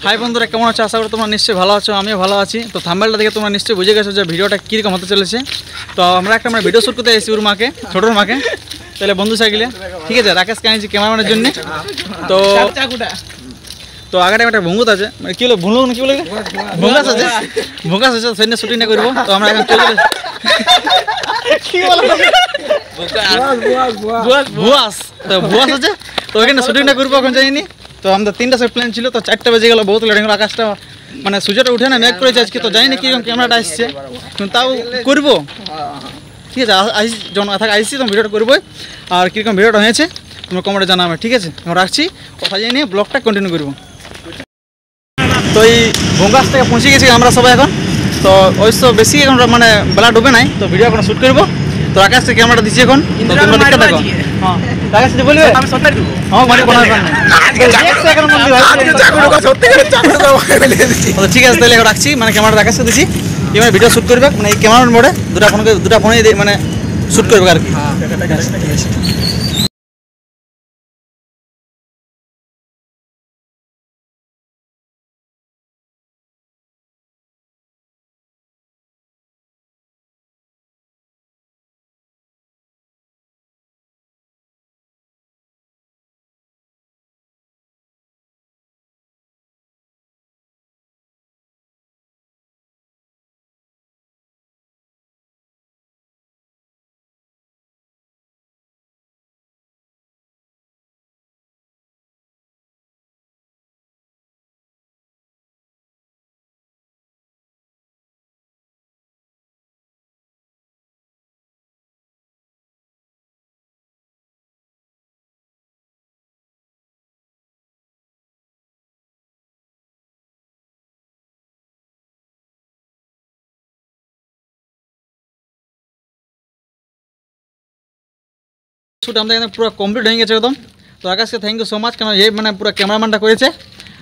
High বন্ধুরা, কেমন আছো? আশা করি তোমরা নিশ্চয়ই ভালো আছো, আমিও ভালো আছি। তো থাম্বনেলটা দেখে তোমরা নিশ্চয়ই বুঝে গেছো যে ভিডিওটা কীরকম হতে চলেছে। তো আমরা একটা ভিডিও শ্যুট করতে এসেছি ওর মাকে, ছোটোর মাকে। তাহলে বন্ধু সাইকেলে ঠিক আছে, রাকেশকে আনিয়েছি ক্যামেরাম্যানের জন্য। তো আগে একটা ভঙ্গুত আছে, মানে কী বলে ভুলো না, কী বলে ভঙ্গাস আছে, ভঙ্গাস আছে, সেদিনে শুটিংটা করবো। তো আমরা এখন চলে ভুয়াস, তো ভুয়াস আছে, তো ওখানে শুটিংটা করবো। এখন যাইনি, তো আমাদের 3টা সেট প্ল্যান ছিল, তো 4টা বেজে গেল, বহুত লেট হলো। আকাশটা মানে সূর্যটা উঠে না, মেঘ করেছে আজকে। তো জানি না কীরকম ক্যামেরাটা আসছে, তাও করবো ঠিক আছে। যখন আইসি তখন ভিডিওটা করবো। আর কীরকম ভিডিওটা হয়েছে তোমরা কমেন্টে জানাবে, ঠিক আছে? আমরা রাখছি, কথা জানিয়ে নিয়ে ব্লগটা কন্টিনিউ করবো। তো এই ভঙ্গাস থেকে পৌঁছে গেছি আমরা সবাই এখন। তো অবশ্য বেশি এখন মানে বেলা ডুবে নাই, তো ভিডিও এখন শ্যুট করবো। তো আকাশ থেকে ক্যামেরাটা দিচ্ছি এখন, তো তোমরা দেখতে থাকো। হ্যাঁ আকাশ যদি বলবে আমি সত্য দিব। হ্যাঁ মানে কোনো ব্যাপার নেই, ঠিক আছে। তাহলে রাখছি, মানে ক্যামেরাটা আকাশকে দিচ্ছি, মানে ভিডিও শ্যুট করবে। মানে এই ক্যামেরার মোড়ে দুটা ফোনে মানে শ্যুট করবে আর কি। শ্যুট আমাদের এখানে পুরো কমপ্লিট হয়ে গেছে একদম। তো আকাশকে থ্যাংক ইউ সো মাচ, কেন এই মানে পুরো ক্যামেরাম্যানটা করেছে।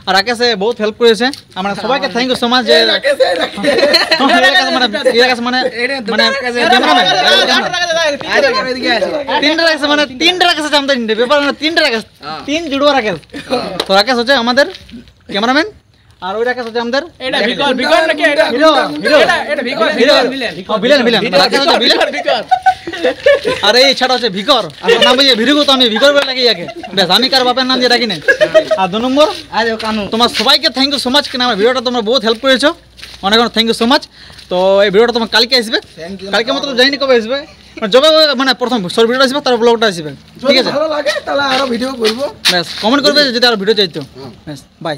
আর আকাশে বহুত হেল্প করেছে, আমরা সবাইকে থ্যাংক ইউ সো মাচ। যে মানে তিনটা রাকেশ আছে আমাদের ব্যাপার, 3টা রাকেশ, 3 জুড়ুয়া রাকেশ। তো রাকেশ হচ্ছে আমাদের ক্যামেরাম্যান, আর ওই রাকেশ হচ্ছে আমাদের আর এই ছাড়া হচ্ছে ভিকর। নাম বলছে ভিরুগো, তো আমি ভিকর বলে ডাকি ইয়াকে, বেশ আমি কার বাপের নাম দিয়ে ডাকি নাই। আর 2 নম্বর তোমার সবাইকে থ্যাংক ইউ সো মাচ, কেন আমার ভিডিওটা তোমরা বহুত হেল্প করেছো, অনেক অনেক থ্যাংক ইউ সো মাচ। তো এই ভিডিওটা তোমার কালকে আসবে, কালকে মতো জানি কবে আসবে, যবে মানে প্রথম শর্ট ভিডিওটা আসবে, তার ব্লগটা আসবে, ঠিক আছে? ভালো লাগে তাহলে আরো ভিডিও করবো, বেশ কমেন্ট করবে যদি আরো ভিডিও চাইতো। বেশ বাই।